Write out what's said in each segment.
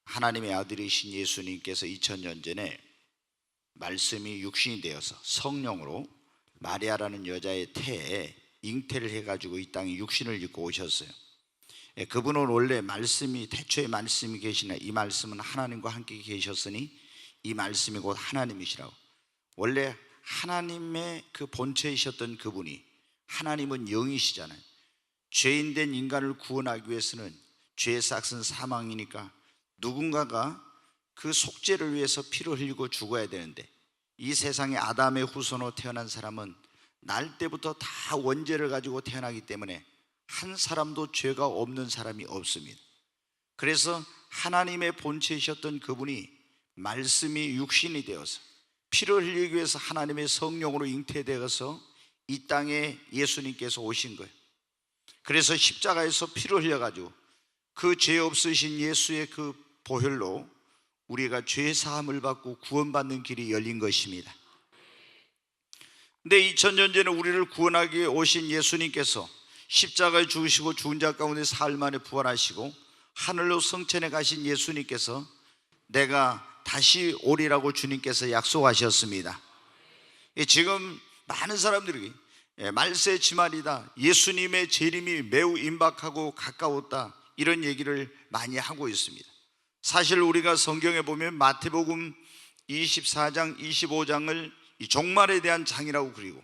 하나님의 아들이신 예수님께서 2000년 전에 말씀이 육신이 되어서 성령으로 마리아라는 여자의 태에 잉태를 해가지고 이 땅에 육신을 입고 오셨어요. 그분은 원래 말씀이, 태초에 말씀이 계시나 이 말씀은 하나님과 함께 계셨으니 이 말씀이 곧 하나님이시라고. 원래 하나님의 그 본체이셨던 그분이, 하나님은 영이시잖아요. 죄인된 인간을 구원하기 위해서는 죄의 삭은 사망이니까 누군가가 그 속죄를 위해서 피를 흘리고 죽어야 되는데, 이 세상에 아담의 후손으로 태어난 사람은 날 때부터 다 원죄를 가지고 태어나기 때문에 한 사람도 죄가 없는 사람이 없습니다. 그래서 하나님의 본체이셨던 그분이 말씀이 육신이 되어서 피를 흘리기 위해서 하나님의 성령으로 잉태되어서 이 땅에 예수님께서 오신 거예요. 그래서 십자가에서 피를 흘려가지고 그 죄 없으신 예수의 그 보혈로 우리가 죄 사함을 받고 구원받는 길이 열린 것입니다. 근데 2000년 전에 우리를 구원하기 위해 오신 예수님께서 십자가에 죽으시고 죽은 자 가운데 사흘 만에 부활하시고 하늘로 성천에 가신 예수님께서 내가 다시 오리라고 주님께서 약속하셨습니다. 지금 많은 사람들이 말세지말이다, 예수님의 재림이 매우 임박하고 가까웠다, 이런 얘기를 많이 하고 있습니다. 사실 우리가 성경에 보면 마태복음 24장 25장을 이 종말에 대한 장이라고 그리고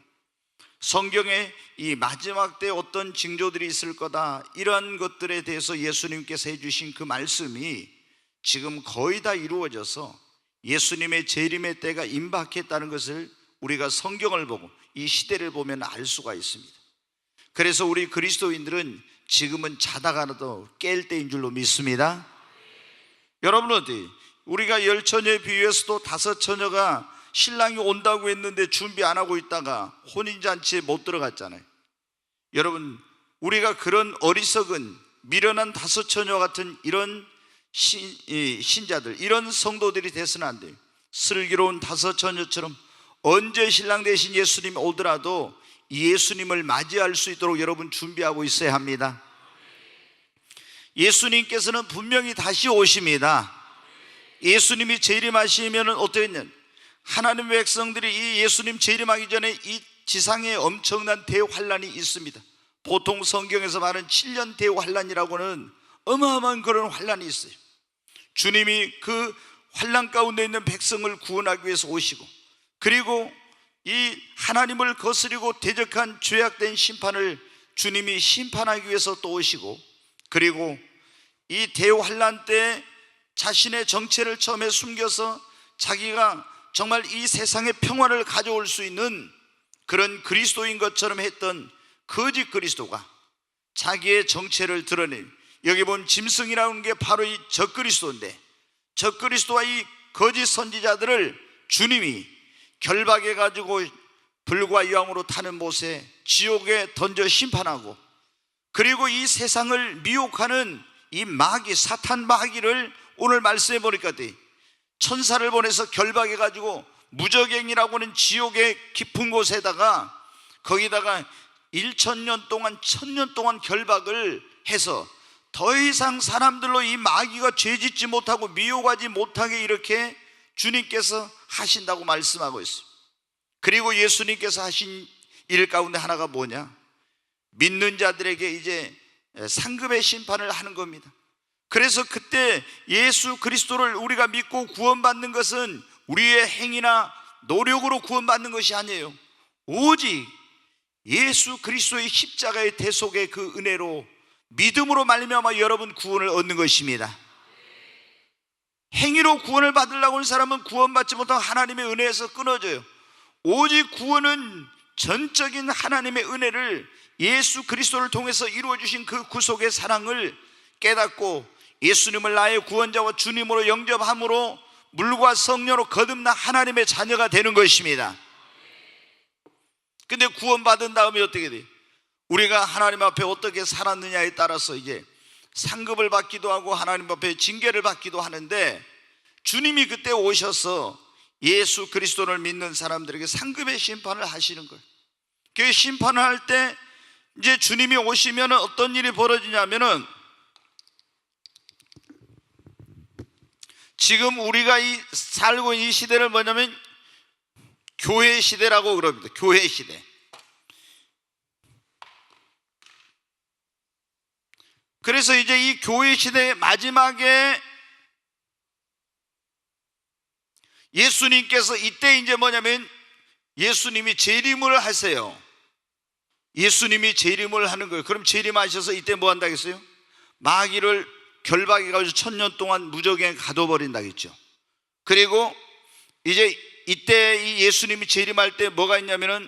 성경에 이 마지막 때 어떤 징조들이 있을 거다, 이런 것들에 대해서 예수님께서 해주신 그 말씀이 지금 거의 다 이루어져서 예수님의 재림의 때가 임박했다는 것을 우리가 성경을 보고 이 시대를 보면 알 수가 있습니다. 그래서 우리 그리스도인들은 지금은 자다가라도 깰 때인 줄로 믿습니다. 여러분은 어때요? 우리가 10처녀에 비유해서도 5처녀가 신랑이 온다고 했는데 준비 안 하고 있다가 혼인잔치에 못 들어갔잖아요. 여러분, 우리가 그런 어리석은 미련한 5처녀 같은 이런 신자들, 이런 성도들이 돼서는 안 돼요. 슬기로운 5처녀처럼 언제 신랑 되신 예수님이 오더라도 예수님을 맞이할 수 있도록 여러분 준비하고 있어야 합니다. 예수님께서는 분명히 다시 오십니다. 예수님이 재림하시면 어떠했냐, 하나님의 백성들이 이 예수님 재림하기 전에 이 지상에 엄청난 대환란이 있습니다. 보통 성경에서 말하는 7년 대환란이라고는 어마어마한 그런 환란이 있어요. 주님이 그 환란 가운데 있는 백성을 구원하기 위해서 오시고, 그리고 이 하나님을 거스리고 대적한 죄악된 심판을 주님이 심판하기 위해서 또 오시고, 그리고 이 대환란 때 자신의 정체를 처음에 숨겨서 자기가 정말 이 세상에 평화를 가져올 수 있는 그런 그리스도인 것처럼 했던 거짓 그리스도가 자기의 정체를 드러낸, 여기 본 짐승이라는 게 바로 이 적그리스도인데, 적그리스도와 이 거짓 선지자들을 주님이 결박해 가지고 불과 유황으로 타는 못에 지옥에 던져 심판하고, 그리고 이 세상을 미혹하는 이 마귀, 사탄 마귀를 오늘 말씀해 보니까 천사를 보내서 결박해 가지고 무저갱이라고 하는 지옥의 깊은 곳에다가, 거기다가 1000년 동안 1000년 동안 결박을 해서 더 이상 사람들로 이 마귀가 죄짓지 못하고 미혹하지 못하게 이렇게 주님께서 하신다고 말씀하고 있어요. 그리고 예수님께서 하신 일 가운데 하나가 뭐냐, 믿는 자들에게 이제 상급의 심판을 하는 겁니다. 그래서 그때 예수 그리스도를 우리가 믿고 구원받는 것은 우리의 행위나 노력으로 구원받는 것이 아니에요. 오직 예수 그리스도의 십자가의 대속의 그 은혜로 믿음으로 말미암아 여러분 구원을 얻는 것입니다. 행위로 구원을 받으려고 하는 사람은 구원받지 못하고 하나님의 은혜에서 끊어져요. 오직 구원은 전적인 하나님의 은혜를, 예수 그리스도를 통해서 이루어주신 그 구속의 사랑을 깨닫고 예수님을 나의 구원자와 주님으로 영접함으로 물과 성령으로 거듭나 하나님의 자녀가 되는 것입니다. 근데 구원받은 다음에 어떻게 돼요? 우리가 하나님 앞에 어떻게 살았느냐에 따라서 이제 상급을 받기도 하고 하나님 앞에 징계를 받기도 하는데, 주님이 그때 오셔서 예수 그리스도를 믿는 사람들에게 상급의 심판을 하시는 거예요. 그 심판을 할 때 이제 주님이 오시면 어떤 일이 벌어지냐면은 지금 우리가 살고 있는 이 시대를 뭐냐면 교회 시대라고 그럽니다. 교회 시대. 그래서 이제 이 교회 시대의 마지막에 예수님께서 이때 이제 뭐냐면 예수님이 재림을 하세요. 예수님이 재림을 하는 거예요. 그럼 재림하셔서 이때 뭐 한다겠어요? 마귀를 결박해가지고 1000년 동안 무적에 가둬버린다겠죠. 그리고 이제 이때 이 예수님이 재림할 때 뭐가 있냐면은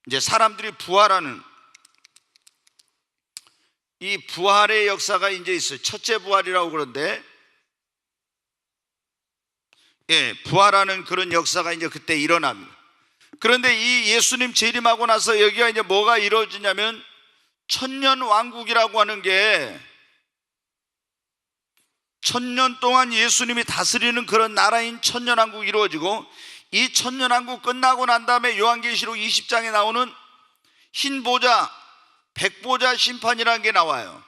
이제 사람들이 부활하는 이 부활의 역사가 이제 있어요. 첫째 부활이라고 그러는데, 부활하는 그런 역사가 이제 그때 일어납니다. 그런데 이 예수님 재림하고 나서 여기가 이제 뭐가 이루어지냐면 천년 왕국이라고 하는 게 1000년 동안 예수님이 다스리는 그런 나라인 천년왕국이 이루어지고, 이 천년왕국 끝나고 난 다음에 요한계시록 20장에 나오는 흰 보좌, 백보자 심판이라는 게 나와요.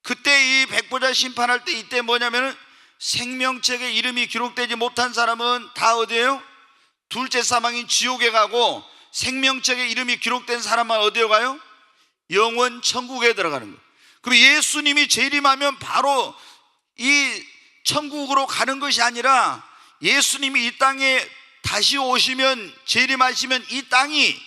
그때 이 백보자 심판할 때 이때 뭐냐면은 생명책에 이름이 기록되지 못한 사람은 다 어디에요? 둘째 사망인 지옥에 가고, 생명책에 이름이 기록된 사람만 어디로 가요? 영원 천국에 들어가는 거예요. 그럼 예수님이 재림하면 바로 이 천국으로 가는 것이 아니라 예수님이 이 땅에 다시 오시면, 재림하시면 이 땅이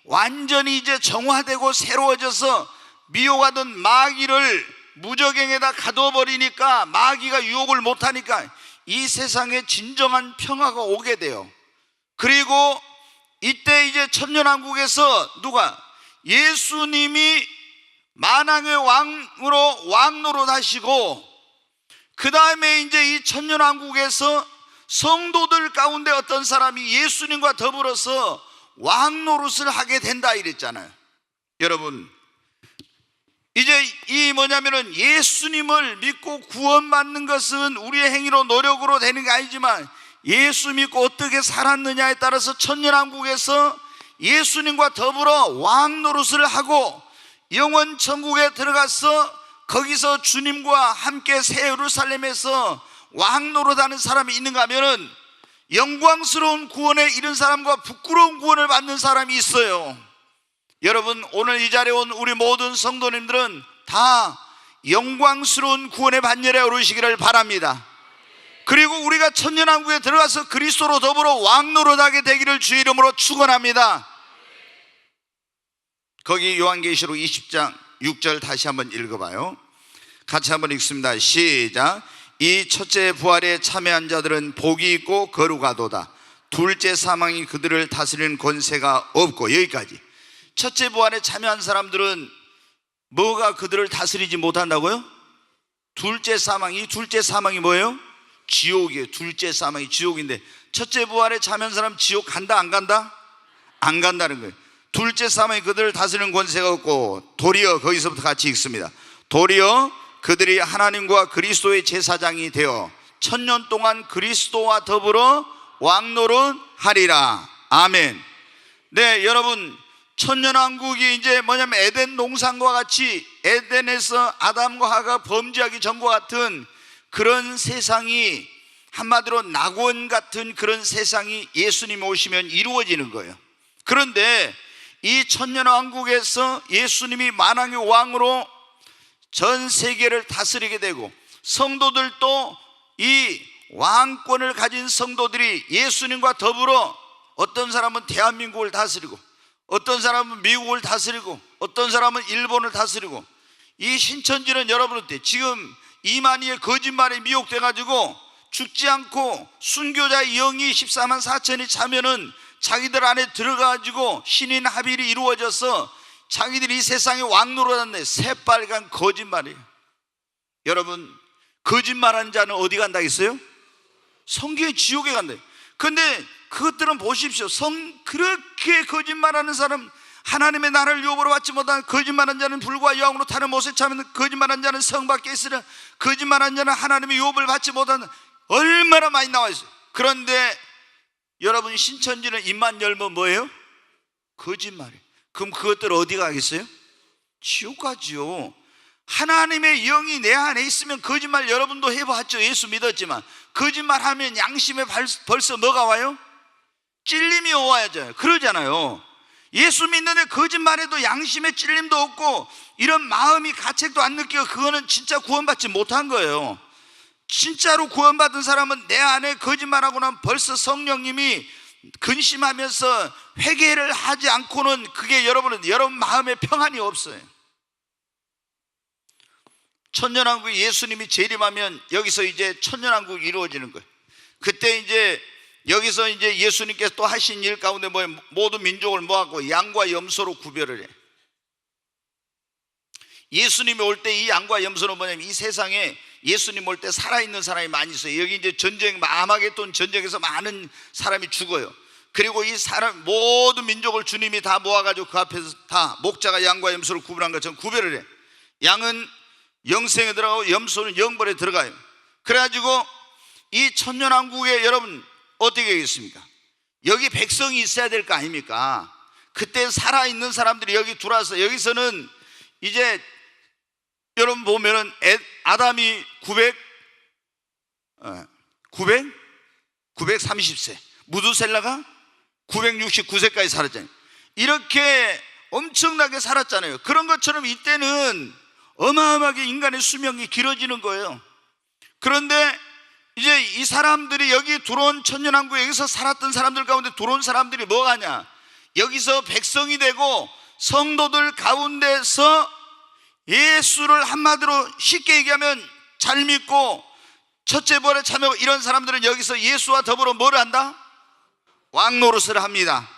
완전히 이제 정화되고 새로워져서 미혹하던 마귀를 무저갱에다 가둬버리니까 마귀가 유혹을 못하니까 이 세상에 진정한 평화가 오게 돼요. 그리고 이때 이제 천년왕국에서 누가? 예수님이 만왕의 왕으로 왕노릇 하시고, 그 다음에 이제 이 천년왕국에서 성도들 가운데 어떤 사람이 예수님과 더불어서 왕노릇을 하게 된다 이랬잖아요. 여러분, 이제 이 뭐냐면은 예수님을 믿고 구원받는 것은 우리의 행위로 노력으로 되는 게 아니지만, 예수 믿고 어떻게 살았느냐에 따라서 천년왕국에서 예수님과 더불어 왕노릇을 하고 영원 천국에 들어가서 거기서 주님과 함께 새 예루살렘에서 왕노릇하는 사람이 있는가 하면은 영광스러운 구원에 이른 사람과 부끄러운 구원을 받는 사람이 있어요. 여러분, 오늘 이 자리에 온 우리 모든 성도님들은 다 영광스러운 구원의 반열에 오르시기를 바랍니다. 그리고 우리가 천년왕국에 들어가서 그리스도로 더불어 왕노릇하게 되기를 주의 이름으로 축원합니다. 거기 요한계시록 20장 6절 다시 한번 읽어봐요. 같이 한번 읽습니다. 시작. 이 첫째 부활에 참여한 자들은 복이 있고 거룩하도다. 둘째 사망이 그들을 다스리는 권세가 없고. 여기까지. 첫째 부활에 참여한 사람들은 뭐가 그들을 다스리지 못한다고요? 둘째 사망. 이 둘째 사망이 뭐예요? 지옥이에요. 둘째 사망이 지옥인데, 첫째 부활에 참여한 사람 지옥 간다 안 간다? 안 간다는 거예요. 둘째 사망이 그들을 다스리는 권세가 없고, 도리어, 거기서부터 같이 읽습니다. 도리어 그들이 하나님과 그리스도의 제사장이 되어 천년 동안 그리스도와 더불어 왕노릇 하리라. 아멘. 네, 여러분, 천년왕국이 이제 뭐냐면 에덴 동산과 같이, 에덴에서 아담과 하가 범죄하기 전과 같은 그런 세상이, 한마디로 낙원 같은 그런 세상이 예수님 오시면 이루어지는 거예요. 그런데 이 천년왕국에서 예수님이 만왕의 왕으로 전 세계를 다스리게 되고, 성도들도 이 왕권을 가진 성도들이 예수님과 더불어, 어떤 사람은 대한민국을 다스리고, 어떤 사람은 미국을 다스리고, 어떤 사람은 일본을 다스리고, 이 신천지는 여러분한테 지금 이만희의 거짓말에 미혹돼 가지고 죽지 않고 순교자의 영이 14만 4천이 차면은 자기들 안에 들어가가지고 신인 합일이 이루어져서 자기들이 이 세상에 왕노릇하는데, 새빨간 거짓말이에요. 여러분, 거짓말한 자는 어디 간다 했어요? 성경의 지옥에 간다. 근데 그것들은 보십시오. 그렇게 거짓말하는 사람, 하나님의 나라를 유업으로 받지 못한 거짓말한 자는 불과 여왕으로 타는 못에 차면, 거짓말한 자는 성 밖에 있으라, 거짓말한 자는 하나님의 유업을 받지 못한, 얼마나 많이 나와 있어요. 그런데 여러분, 신천지는 입만 열면 뭐예요? 거짓말이에요. 그럼 그것들 어디 가겠어요? 지옥 가지요. 하나님의 영이 내 안에 있으면 거짓말 여러분도 해봤죠. 예수 믿었지만 거짓말하면 양심에 벌써 뭐가 와요? 찔림이 와야죠. 그러잖아요. 예수 믿는데 거짓말해도 양심에 찔림도 없고 이런 마음이 가책도 안 느끼고, 그거는 진짜 구원받지 못한 거예요. 진짜로 구원받은 사람은 내 안에 거짓말하고 나면 벌써 성령님이 근심하면서 회개를 하지 않고는 그게 여러분 마음에 평안이 없어요. 천년왕국에 예수님이 재림하면 여기서 이제 천년왕국이 이루어지는 거예요. 그때 이제 여기서 이제 예수님께서 또 하신 일 가운데 뭐예요? 모든 민족을 모아고 양과 염소로 구별을 해. 예수님이 올 때 이 양과 염소는 뭐냐면, 이 세상에 예수님 올 때 살아있는 사람이 많이 있어요. 여기 이제 전쟁, 아마겟돈 전쟁에서 많은 사람이 죽어요. 그리고 이 사람 모든 민족을 주님이 다 모아가지고 그 앞에서 다 목자가 양과 염소를 구분한 것처럼 구별을 해. 양은 영생에 들어가고 염소는 영벌에 들어가요. 그래가지고 이 천년왕국에 여러분 어떻게 하겠습니까? 여기 백성이 있어야 될 거 아닙니까? 그때 살아있는 사람들이 여기 들어와서, 여기서는 이제 여러분 보면은 아담이 930세, 무두셀라가 969세까지 살았잖아요. 이렇게 엄청나게 살았잖아요. 그런 것처럼 이때는 어마어마하게 인간의 수명이 길어지는 거예요. 그런데 이제 이 사람들이 여기 들어온 천년왕국에 여기서 살았던 사람들 가운데 들어온 사람들이 뭐가 하냐, 여기서 백성이 되고 성도들 가운데서 예수를 한마디로 쉽게 얘기하면 잘 믿고 첫째 부활에 참여하고 이런 사람들은 여기서 예수와 더불어 뭐를 한다? 왕노릇을 합니다.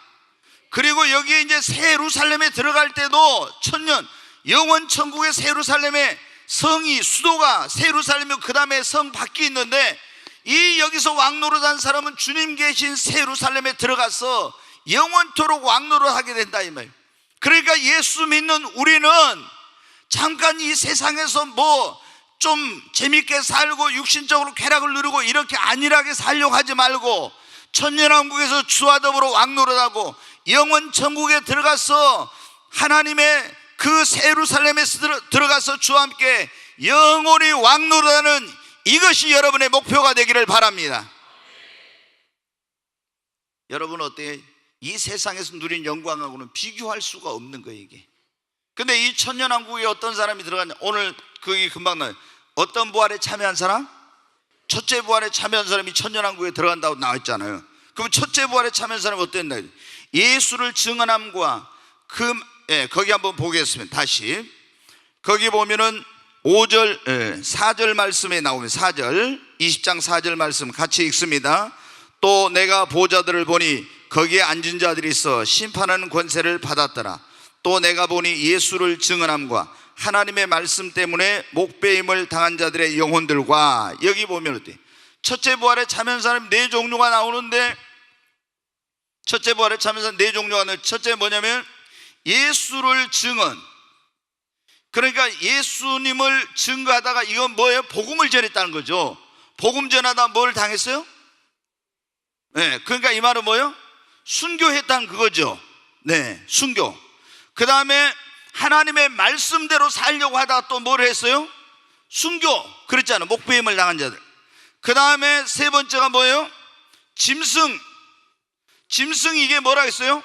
그리고 여기에 이제 새 예루살렘에 들어갈 때도 천년 영원 천국의 새 예루살렘에 성이, 수도가 새 예루살렘이고 그 다음에 성 밖이 있는데, 이 여기서 왕노릇한 사람은 주님 계신 새 예루살렘에 들어가서 영원토록 왕노릇하게 된다 이 말이에요. 그러니까 예수 믿는 우리는 잠깐 이 세상에서 뭐 좀 재밌게 살고 육신적으로 쾌락을 누리고 이렇게 안일하게 살려고 하지 말고, 천년왕국에서 주와 더불어 왕노릇하고 영원 천국에 들어가서 하나님의 그 새 예루살렘에 들어가서 주와 함께 영원히 왕노릇하는, 이것이 여러분의 목표가 되기를 바랍니다. 여러분 어때요? 이 세상에서 누린 영광하고는 비교할 수가 없는 거예요 이게. 근데 이 천년왕국에 어떤 사람이 들어갔냐, 오늘 그게 금방 나와요. 어떤 부활에 참여한 사람? 첫째 부활에 참여한 사람이 천년왕국에 들어간다고 나와있잖아요. 그럼 첫째 부활에 참여한 사람이 어땠나? 예수를 증언함과 거기 한번 보겠습니다. 다시 거기 보면은 4절 말씀에 나오면 4절 20장 4절 말씀 같이 읽습니다. 또 내가 보좌들을 보니 거기에 앉은 자들이 있어 심판하는 권세를 받았더라. 또 내가 보니 예수를 증언함과 하나님의 말씀 때문에 목배임을 당한 자들의 영혼들과, 여기 보면 어때? 첫째 부활에 참여한 사람이 네 종류가 나오는데, 첫째 부활에 참여한 네 종류가 나오는데, 첫째 뭐냐면 예수를 증언. 그러니까 예수님을 증거하다가 이건 뭐예요? 복음을 전했다는 거죠. 복음 전하다 뭘 당했어요? 네, 그러니까 이 말은 뭐예요? 순교했다는 그거죠. 네, 순교. 그 다음에 하나님의 말씀대로 살려고 하다가 또 뭘 했어요? 순교. 그랬잖아요. 목배임을 당한 자들. 그 다음에 세 번째가 뭐예요? 짐승. 짐승이 이게 뭐라 했어요?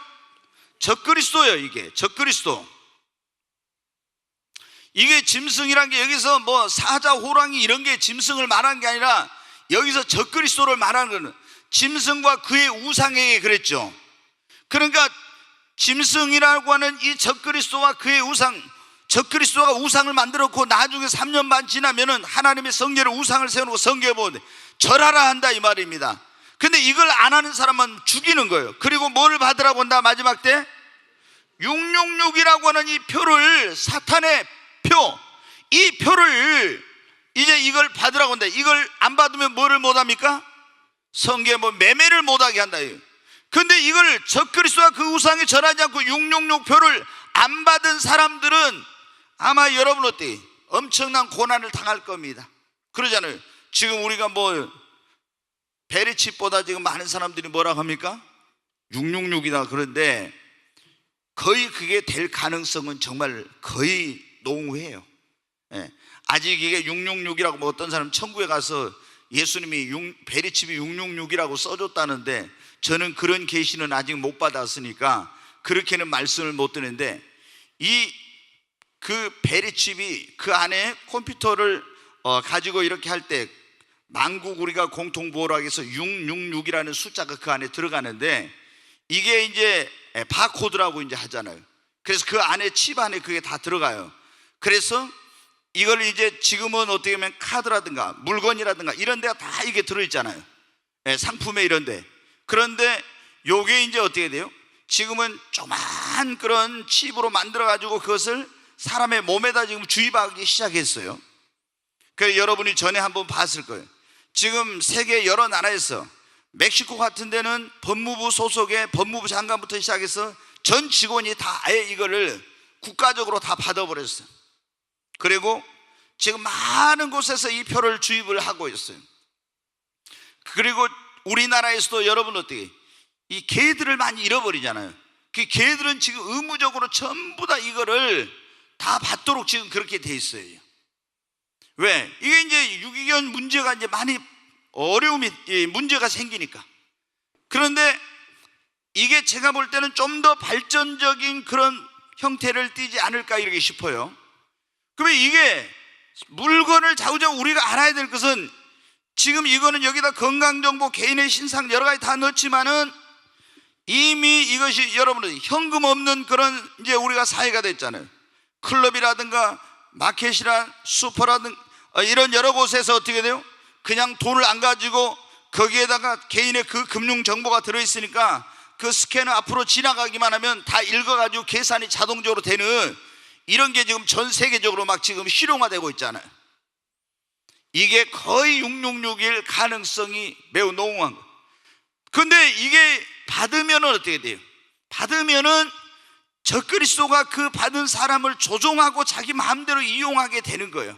적그리스도예요. 이게 적그리스도. 이게 짐승이란 게 여기서 뭐 사자, 호랑이 이런 게 짐승을 말한 게 아니라 여기서 적그리스도를 말하는 거는 짐승과 그의 우상에게 그랬죠. 그러니까 짐승이라고 하는 이 적그리스도와 그의 우상, 적그리스도가 우상을 만들었고 나중에 3년 반 지나면은 하나님의 성전에 우상을 세워놓고 성경에 보는데 절하라 한다 이 말입니다. 근데 이걸 안 하는 사람만 죽이는 거예요. 그리고 뭘 받으라고 한다? 마지막 때 666이라고 하는 이 표를, 사탄의 표, 이 표를 이제 이걸 받으라고 한다. 이걸 안 받으면 뭐를 못합니까? 성경에 뭐 매매를 못하게 한다. 근데 이걸 적그리스도와 그 우상에 절하지 않고 666표를 안 받은 사람들은 아마 여러분 어때? 엄청난 고난을 당할 겁니다. 그러잖아요. 지금 우리가 뭐 베리칩보다 지금 많은 사람들이 뭐라고 합니까? 666이다 그런데 거의 그게 될 가능성은 정말 거의 농후해요. 아직 이게 666이라고 뭐 어떤 사람 천국에 가서 예수님이 베리칩이 666이라고 써줬다는데 저는 그런 계시는 아직 못 받았으니까 그렇게는 말씀을 못 드는데 그 베리칩이 그 안에 컴퓨터를 가지고 이렇게 할 때 만국 우리가 공통보호라고 해서 666이라는 숫자가 그 안에 들어가는데 이게 이제 바코드라고 이제 하잖아요. 그래서 그 안에 칩 안에 그게 다 들어가요. 그래서 이걸 이제 지금은 어떻게 보면 카드라든가 물건이라든가 이런 데가 다 이게 들어있잖아요. 상품에 이런 데. 그런데 요게 이제 어떻게 돼요? 지금은 조그만 그런 칩으로 만들어 가지고 그것을 사람의 몸에다 지금 주입하기 시작했어요. 그래서 여러분이 전에 한번 봤을 거예요. 지금 세계 여러 나라에서 멕시코 같은 데는 법무부 소속의 법무부 장관부터 시작해서 전 직원이 다 아예 이거를 국가적으로 다 받아버렸어요. 그리고 지금 많은 곳에서 이 표를 주입을 하고 있어요. 그리고 우리나라에서도 여러분 어떻게 이 개들을 많이 잃어버리잖아요. 그 개들은 지금 의무적으로 전부 다 이거를 다 받도록 지금 그렇게 돼 있어요. 왜? 이게 이제 유기견 문제가 이제 많이 문제가 생기니까. 그런데 이게 제가 볼 때는 좀 더 발전적인 그런 형태를 띠지 않을까 이렇게 싶어요. 그러면 이게 물건을 좌우지간 우리가 알아야 될 것은 지금 이거는 여기다 건강정보, 개인의 신상 여러 가지 다 넣지만은 이미 이것이 여러분들 현금 없는 그런 이제 우리가 사회가 됐잖아요. 클럽이라든가 마켓이란 슈퍼라든가 이런 여러 곳에서 어떻게 돼요? 그냥 돈을 안 가지고 거기에다가 개인의 그 금융 정보가 들어있으니까 그 스캐너 앞으로 지나가기만 하면 다 읽어가지고 계산이 자동적으로 되는 이런 게 지금 전 세계적으로 막 지금 실용화되고 있잖아요. 이게 거의 666일 가능성이 매우 농후한 거예요. 근데 이게 받으면 어떻게 돼요? 받으면은 적그리스도가 그 받은 사람을 조종하고 자기 마음대로 이용하게 되는 거예요.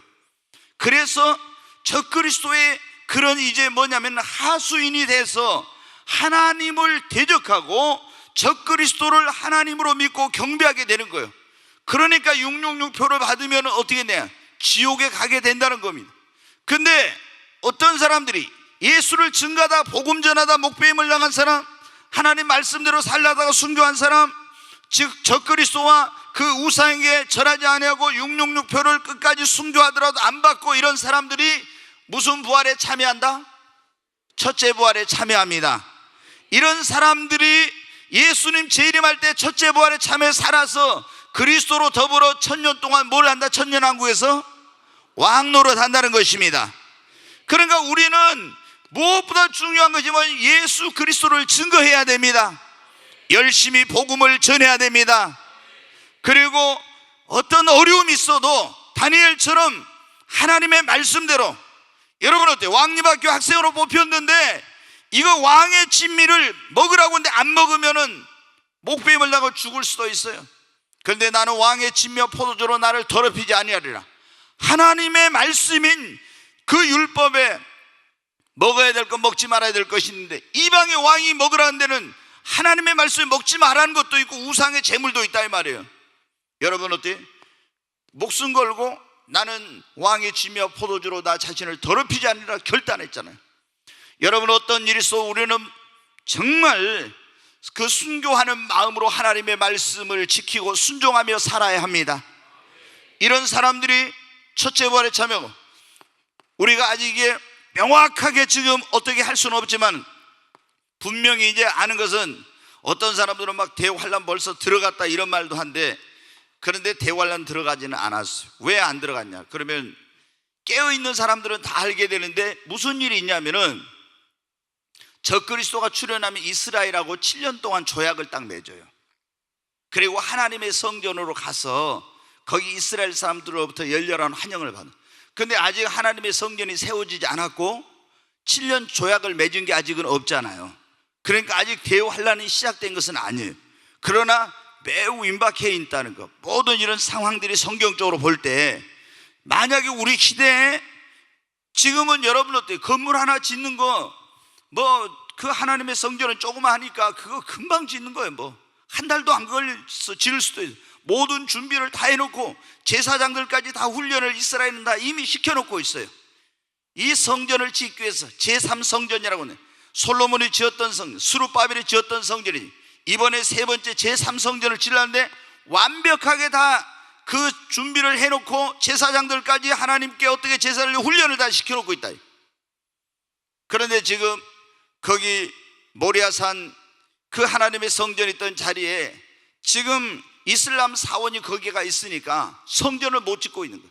그래서 적그리스도의 그런 이제 뭐냐면 하수인이 돼서 하나님을 대적하고 적그리스도를 하나님으로 믿고 경배하게 되는 거예요. 그러니까 666표를 받으면 어떻게 돼요? 지옥에 가게 된다는 겁니다. 근데 어떤 사람들이 예수를 증거하다 복음 전하다 목배임을 당한 사람, 하나님 말씀대로 살려다가 순교한 사람, 즉 적그리스도와 그 우상에게 절하지 아니하고 666표를 끝까지 순교하더라도 안 받고 이런 사람들이 무슨 부활에 참여한다? 첫째 부활에 참여합니다. 이런 사람들이 예수님 재림할 때 첫째 부활에 참여 살아서 그리스도로 더불어 1000년 동안 뭘 한다? 천년왕국에서 왕노릇 한다는 것입니다. 그러니까 우리는 무엇보다 중요한 것이 뭐냐면 예수 그리스도를 증거해야 됩니다. 열심히 복음을 전해야 됩니다. 그리고 어떤 어려움이 있어도 다니엘처럼 하나님의 말씀대로, 여러분 어때요? 왕립학교 학생으로 뽑혔는데 이거 왕의 진미를 먹으라고 하는데 안 먹으면은 목배임을 당하고 죽을 수도 있어요. 그런데 나는 왕의 진미와 포도주로 나를 더럽히지 아니하리라. 하나님의 말씀인 그 율법에 먹어야 될 것 먹지 말아야 될 것이 있는데 이방의 왕이 먹으라는 데는 하나님의 말씀을 먹지 말라는 것도 있고 우상의 제물도 있다 이 말이에요. 여러분 어때요? 목숨 걸고 나는 왕의 진미와 포도주로 나 자신을 더럽히지 않으리라 결단했잖아요. 여러분 어떤 일이 있어 우리는 정말 그 순교하는 마음으로 하나님의 말씀을 지키고 순종하며 살아야 합니다. 이런 사람들이 첫째 부활에 참여하고, 우리가 아직 이게 명확하게 지금 어떻게 할 수는 없지만 분명히 이제 아는 것은 어떤 사람들은 막 대환란 벌써 들어갔다 이런 말도 한데, 그런데 대환란 들어가지는 않았어요. 왜 안 들어갔냐? 그러면 깨어있는 사람들은 다 알게 되는데 무슨 일이 있냐면은 적그리스도가 출현하면 이스라엘하고 7년 동안 조약을 딱 맺어요. 그리고 하나님의 성전으로 가서 거기 이스라엘 사람들로부터 열렬한 환영을 받는. 근데 아직 하나님의 성전이 세워지지 않았고 7년 조약을 맺은 게 아직은 없잖아요. 그러니까 아직 대환란이 시작된 것은 아니에요. 그러나 매우 임박해 있다는 것, 모든 이런 상황들이 성경적으로 볼 때 만약에 우리 시대에 지금은 여러분 어때요? 건물 하나 짓는 거 그 하나님의 성전은 조그마하니까 그거 금방 짓는 거예요. 한 달도 안 걸려서 지을 수도 있어요. 모든 준비를 다 해놓고 제사장들까지 다 훈련을 이스라엘은 다 이미 시켜놓고 있어요. 이 성전을 짓기 위해서 제3성전이라고 해요. 솔로몬이 지었던 성전, 스룹바벨이 지었던 성전이 이번에 세 번째 제3성전을 지으려는데 완벽하게 다 그 준비를 해놓고 제사장들까지 하나님께 어떻게 제사를 훈련을 다 시켜놓고 있다. 그런데 지금 거기 모리아산 그 하나님의 성전이 있던 자리에 지금 이슬람 사원이 거기가 있으니까 성전을 못 짓고 있는 거예요.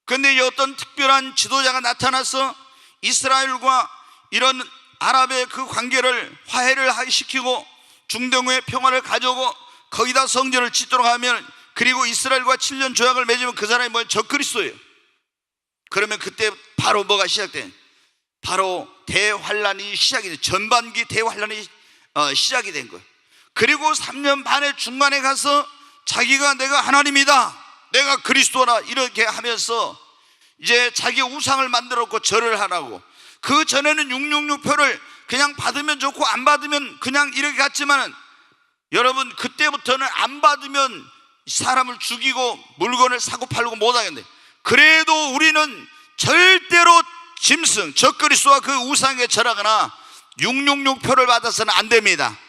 그런데 어떤 특별한 지도자가 나타나서 이스라엘과 이런 아랍의 그 관계를 화해를 시키고 중동의 평화를 가져오고 거기다 성전을 짓도록 하면, 그리고 이스라엘과 7년 조약을 맺으면 그 사람이 뭐예요? 적그리스도예요. 그러면 그때 바로 뭐가 시작돼? 바로 대환란이 시작이 돼. 전반기 대환란이 시작이 된 거예요. 그리고 3년 반의 중간에 가서 자기가 내가 하나님이다, 내가 그리스도라 이렇게 하면서 이제 자기 우상을 만들었고 절을 하라고. 그 전에는 666표를 그냥 받으면 좋고 안 받으면 그냥 이렇게 갔지만은, 여러분 그때부터는 안 받으면 사람을 죽이고 물건을 사고 팔고 못 하겠네. 그래도 우리는 절대로 짐승 적그리스도와 그 우상에 절하거나 666표를 받아서는 안 됩니다.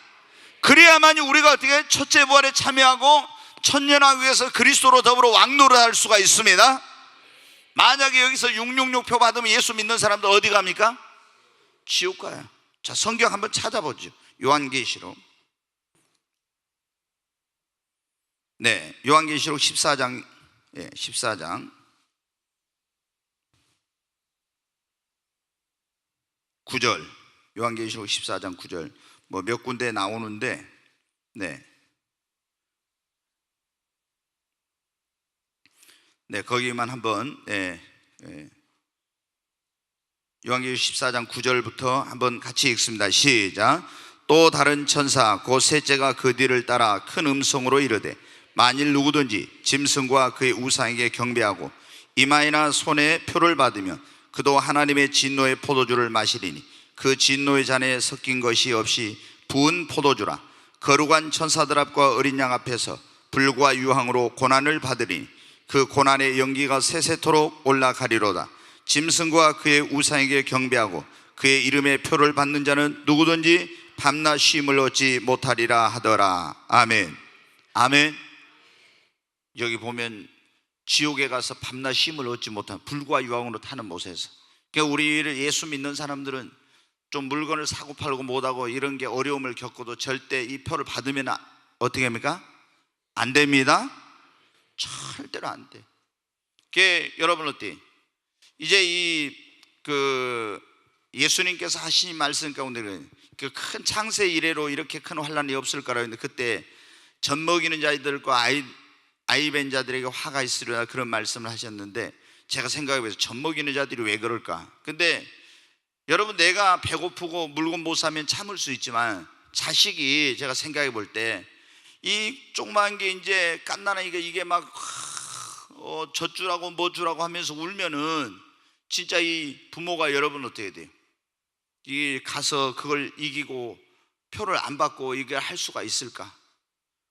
그래야만이 우리가 어떻게 첫째 부활에 참여하고 천년왕국에서 그리스도로 더불어 왕노를 할 수가 있습니다. 만약에 여기서 666표 받으면 예수 믿는 사람들 어디 갑니까? 지옥 가요. 자, 성경 한번 찾아보죠. 요한계시록. 네, 요한계시록 14장 14장 9절. 요한계시록 14장 9절. 뭐 몇 군데 나오는데, 네, 거기만 한번, 요한계시록 14장 9절부터 한번 같이 읽습니다. 시작. 또 다른 천사 곧 셋째가 그 뒤를 따라 큰 음성으로 이르되, 만일 누구든지 짐승과 그의 우상에게 경배하고 이마에나 손에 표를 받으면 그도 하나님의 진노의 포도주를 마시리니 그 진노의 잔에 섞인 것이 없이 부은 포도주라. 거룩한 천사들 앞과 어린 양 앞에서 불과 유황으로 고난을 받으리니 그 고난의 연기가 세세토록 올라가리로다. 짐승과 그의 우상에게 경배하고 그의 이름의 표를 받는 자는 누구든지 밤낮 쉼을 얻지 못하리라 하더라. 아멘. 아멘. 여기 보면 지옥에 가서 밤낮 쉼을 얻지 못한 불과 유황으로 타는 못에서, 그러니까 우리 예수 믿는 사람들은 좀 물건을 사고 팔고 못하고 이런 게 어려움을 겪어도 절대 이 표를 받으면 어떻게 합니까? 안 됩니다. 절대로 안 돼. 그게 여러분 어때? 이제 예수님께서 하신 말씀 가운데 그 큰 창세 이래로 이렇게 큰 환란이 없을 거라고 했는데, 그때 젖 먹이는 자들과 아이 벤 자들에게 화가 있으리라 그런 말씀을 하셨는데, 제가 생각해보면서 젖 먹이는 자들이 왜 그럴까? 근데 여러분, 내가 배고프고 물건 못 사면 참을 수 있지만 자식이, 제가 생각해 볼 때 이 조그만 게 이제 갓난아이가 이게 막 젖주라고 뭐 주라고 하면서 울면은 진짜 이 부모가 여러분 어떻게 돼요? 이 가서 그걸 이기고 표를 안 받고 이걸 할 수가 있을까?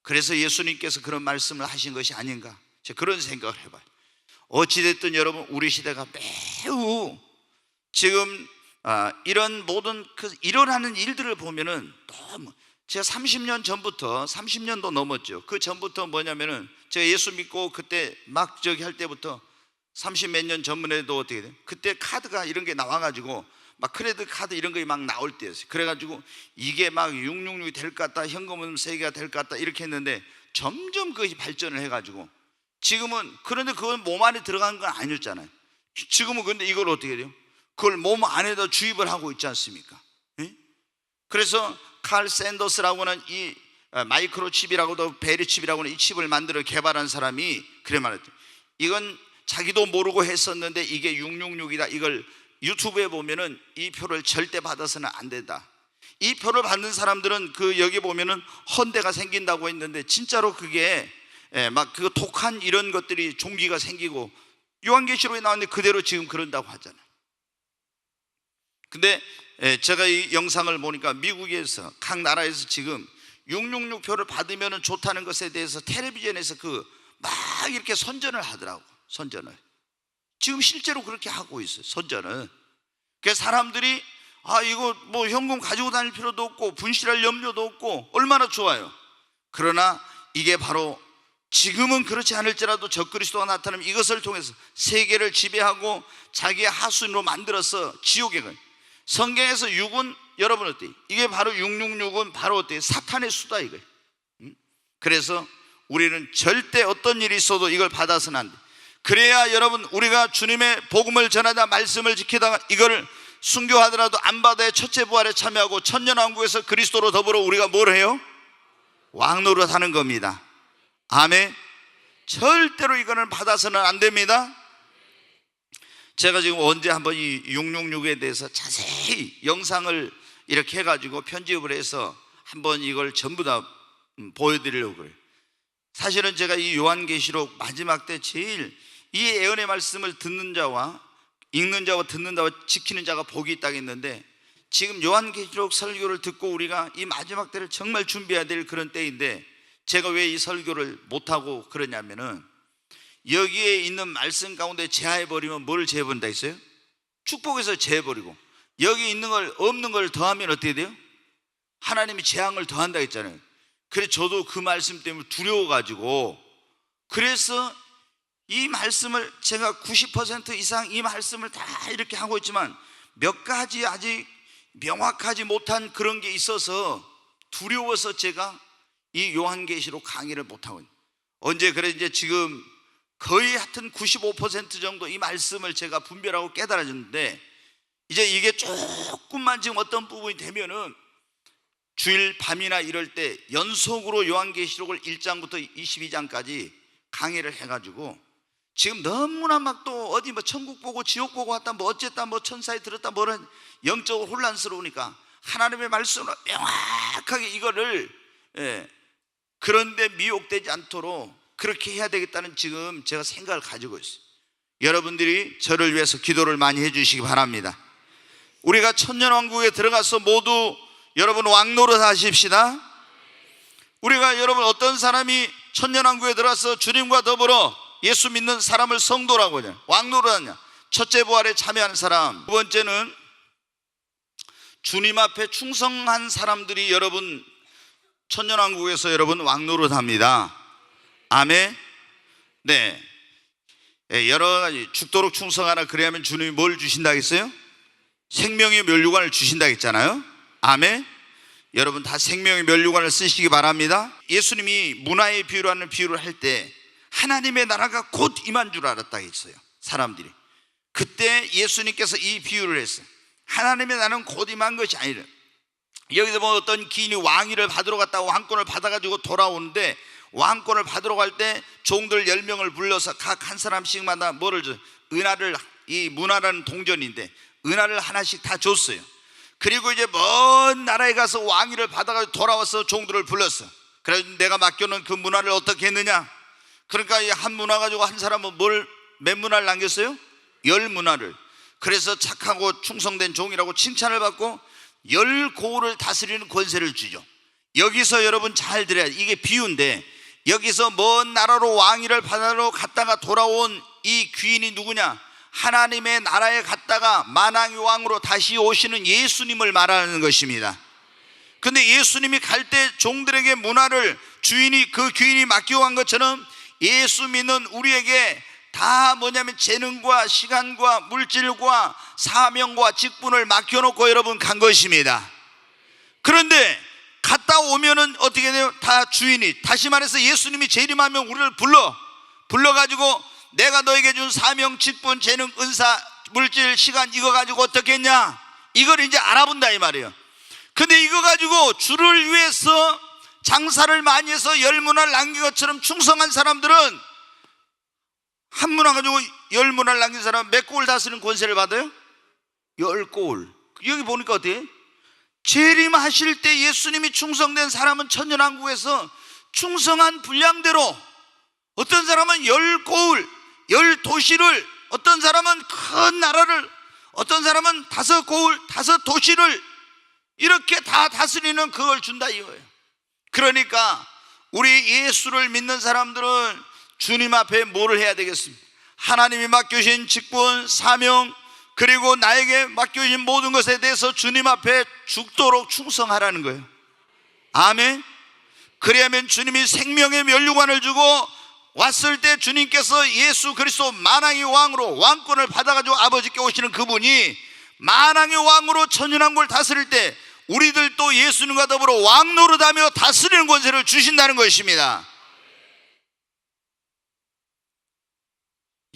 그래서 예수님께서 그런 말씀을 하신 것이 아닌가, 제가 그런 생각을 해봐요. 어찌됐든 여러분, 우리 시대가 매우 지금 이런 모든 일어나는 일들을 보면은 너무, 제가 30년 전부터, 30년도 넘었죠. 그 전부터 뭐냐면은 제가 예수 믿고 그때 막 할 때부터 30 몇 년 전에도 어떻게 돼요? 그때 카드가 이런 게 나와가지고 막 크레딧 카드 이런 거 막 나올 때였어요. 그래가지고 이게 막 666이 될 것 같다, 현금은 3개가 될 것 같다 이렇게 했는데 점점 그것이 발전을 해가지고 지금은, 그런데 그건 몸 안에 들어간 건 아니었잖아요. 지금은 근데 이걸 어떻게 돼요? 그걸 몸 안에다 주입을 하고 있지 않습니까? 그래서 칼 샌더스라고는 이 마이크로칩이라고도 베리칩이라고는 이 칩을 만들어 개발한 사람이 그래 말했죠. 이건 자기도 모르고 했었는데 이게 666이다. 이걸 유튜브에 보면은 이 표를 절대 받아서는 안 된다. 이 표를 받는 사람들은 여기 보면은 헌대가 생긴다고 했는데 진짜로 그게 막 그 독한 이런 것들이 종기가 생기고 요한계시록에 나왔는데 그대로 지금 그런다고 하잖아요. 근데 제가 이 영상을 보니까 미국에서 각 나라에서 지금 666표를 받으면 좋다는 것에 대해서 텔레비전에서 막 이렇게 선전을 하더라고. 선전을 지금 실제로 그렇게 하고 있어요. 선전을. 그래서 사람들이 이거 뭐 현금 가지고 다닐 필요도 없고 분실할 염려도 없고 얼마나 좋아요. 그러나 이게 바로 지금은 그렇지 않을지라도 적그리스도가 나타나면 이것을 통해서 세계를 지배하고 자기의 하수인으로 만들어서 지옥에 가요. 성경에서 6은 여러분 어때요? 이게 바로 666은 바로 어때요? 사탄의 수다 이거예요. 그래서 우리는 절대 어떤 일이 있어도 이걸 받아서는 안 돼. 그래야 여러분 우리가 주님의 복음을 전하다 말씀을 지키다가 이걸 순교하더라도 안바다의 첫째 부활에 참여하고 천년왕국에서 그리스도로 더불어 우리가 뭘 해요? 왕노릇 하는 겁니다. 아멘. 절대로 이거는 받아서는 안 됩니다. 제가 지금 언제 한번 이 666에 대해서 자세히 영상을 이렇게 해가지고 편집을 해서 한번 이걸 전부 다 보여드리려고 그래요. 사실은 제가 이 요한계시록 마지막 때 제일 이 예언의 말씀을 듣는 자와 읽는 자와 듣는 자와 지키는 자가 복이 있다고 했는데, 지금 요한계시록 설교를 듣고 우리가 이 마지막 때를 정말 준비해야 될 그런 때인데, 제가 왜 이 설교를 못하고 그러냐면은 여기에 있는 말씀 가운데 제하해버리면 뭘 제해버린다 했어요? 축복에서 제해버리고, 여기 있는 걸 없는 걸 더하면 어떻게 돼요? 하나님이 재앙을 더한다 했잖아요. 그래서 저도 그 말씀 때문에 두려워가지고, 그래서 이 말씀을 제가 90% 이상 이 말씀을 다 이렇게 하고 있지만 몇 가지 아직 명확하지 못한 그런 게 있어서 두려워서 제가 이 요한계시록 강의를 못하고 있어요. 언제 그래 이제 지금 거의 하여튼 95% 정도 이 말씀을 제가 분별하고 깨달아졌는데, 이제 이게 조금만 지금 어떤 부분이 되면은 주일 밤이나 이럴 때 연속으로 요한계시록을 1장부터 22장까지 강의를 해가지고 지금 너무나 막 또 어디 뭐 천국 보고 지옥 보고 왔다 뭐 어쨌다 뭐 천사에 들었다 뭐는 영적으로 혼란스러우니까 하나님의 말씀으로 명확하게 이거를 그런데 미혹되지 않도록 그렇게 해야 되겠다는 지금 제가 생각을 가지고 있어요. 여러분들이 저를 위해서 기도를 많이 해주시기 바랍니다. 우리가 천년왕국에 들어가서 모두 여러분 왕노릇 하십시다. 우리가 여러분 어떤 사람이 천년왕국에 들어가서 주님과 더불어 예수 믿는 사람을 성도라고 하냐, 왕노릇 하냐? 첫째 부활에 참여하는 사람. 두 번째는 주님 앞에 충성한 사람들이 여러분 천년왕국에서 여러분 왕노릇 합니다. 아멘. 네, 여러 가지 죽도록 충성하라 그래야면 주님이 뭘 주신다 했어요? 생명의 면류관을 주신다 했잖아요. 아멘. 여러분 다 생명의 면류관을 쓰시기 바랍니다. 예수님이 문화의 비유라는 비유를 할 때 하나님의 나라가 곧 임한 줄 알았다 했어요. 사람들이 그때 예수님께서 이 비유를 했어요. 하나님의 나라는 곧 임한 것이 아니라, 여기서 뭐 어떤 기인이 왕위를 받으러 갔다고 왕권을 받아가지고 돌아오는데, 왕권을 받으러 갈 때 종들 10명을 불러서 각 한 사람씩마다 뭐를 줘? 은하를, 이 문화라는 동전인데 은하를 하나씩 다 줬어요. 그리고 이제 먼 나라에 가서 왕위를 받아가지고 돌아와서 종들을 불렀어. 그래서 내가 맡겨놓은 그 문화를 어떻게 했느냐? 그러니까 이 한 문화 가지고 한 사람은 몇 문화를 남겼어요? 10문화를. 그래서 착하고 충성된 종이라고 칭찬을 받고 10고을을 다스리는 권세를 주죠. 여기서 여러분 잘 들어야 돼. 이게 비유인데, 여기서 먼 나라로 왕위를 받으러 갔다가 돌아온 이 귀인이 누구냐? 하나님의 나라에 갔다가 만왕의 왕으로 다시 오시는 예수님을 말하는 것입니다. 근데 예수님이 갈 때 종들에게 문화를 그 귀인이 맡겨간 것처럼 예수 믿는 우리에게 다 뭐냐면 재능과 시간과 물질과 사명과 직분을 맡겨놓고 여러분 간 것입니다. 그런데 갔다 오면은 어떻게 돼요? 다 주인이, 다시 말해서 예수님이 재림하면 우리를 불러가지고 내가 너에게 준 사명, 직분, 재능, 은사, 물질, 시간 이거 가지고 어떻게 했냐? 이걸 이제 알아본다 이 말이에요. 근데 이거 가지고 주를 위해서 장사를 많이 해서 10문화를 남긴 것처럼 충성한 사람들은 한 문화 가지고 10문화를 남긴 사람은 몇 고을 다스리는 권세를 받아요? 10고을. 여기 보니까 어때요? 재림하실 때 예수님이 충성된 사람은 천년왕국에서 충성한 분량대로, 어떤 사람은 10고을 10도시를, 어떤 사람은 큰 나라를, 어떤 사람은 5고을 5도시를 이렇게 다 다스리는 그걸 준다 이거예요. 그러니까 우리 예수를 믿는 사람들은 주님 앞에 뭐를 해야 되겠습니까? 하나님이 맡겨주신 직분, 사명, 그리고 나에게 맡겨주신 모든 것에 대해서 주님 앞에 죽도록 충성하라는 거예요. 아멘. 그래야만 주님이 생명의 면류관을 주고 왔을 때 주님께서 예수 그리스도 만왕의 왕으로 왕권을 받아가지고 아버지께 오시는 그분이 만왕의 왕으로 천연왕국을 다스릴 때 우리들도 예수님과 더불어 왕 노릇하며 다스리는 권세를 주신다는 것입니다.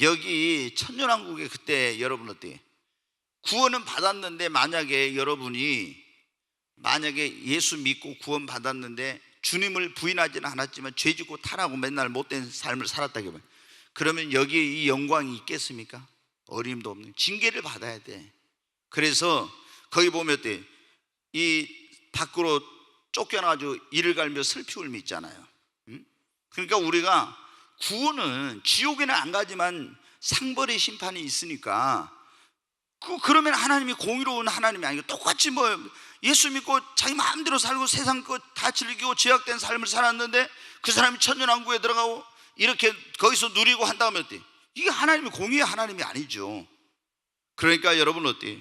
여기 천년왕국에 그때 여러분 어때요? 구원은 받았는데 만약에 여러분이 예수 믿고 구원 받았는데 주님을 부인하지는 않았지만 죄짓고 타락하고 맨날 못된 삶을 살았다 그러면 여기에 이 영광이 있겠습니까? 어림도 없는 징계를 받아야 돼. 그래서 거기 보면 어때요? 이 밖으로 쫓겨나가지고 이를 갈며 슬피 울미 있잖아요. 그러니까 우리가 구원은 지옥에는 안 가지만 상벌의 심판이 있으니까 그러면 하나님이 공의로운 하나님이 아니고 똑같이 예수 믿고 자기 마음대로 살고 세상 것 다 즐기고 죄악된 삶을 살았는데 그 사람이 천년왕국에 들어가고 이렇게 거기서 누리고 한 다음에 어때? 이게 하나님이 공의의 하나님이 아니죠. 그러니까 여러분 어때요?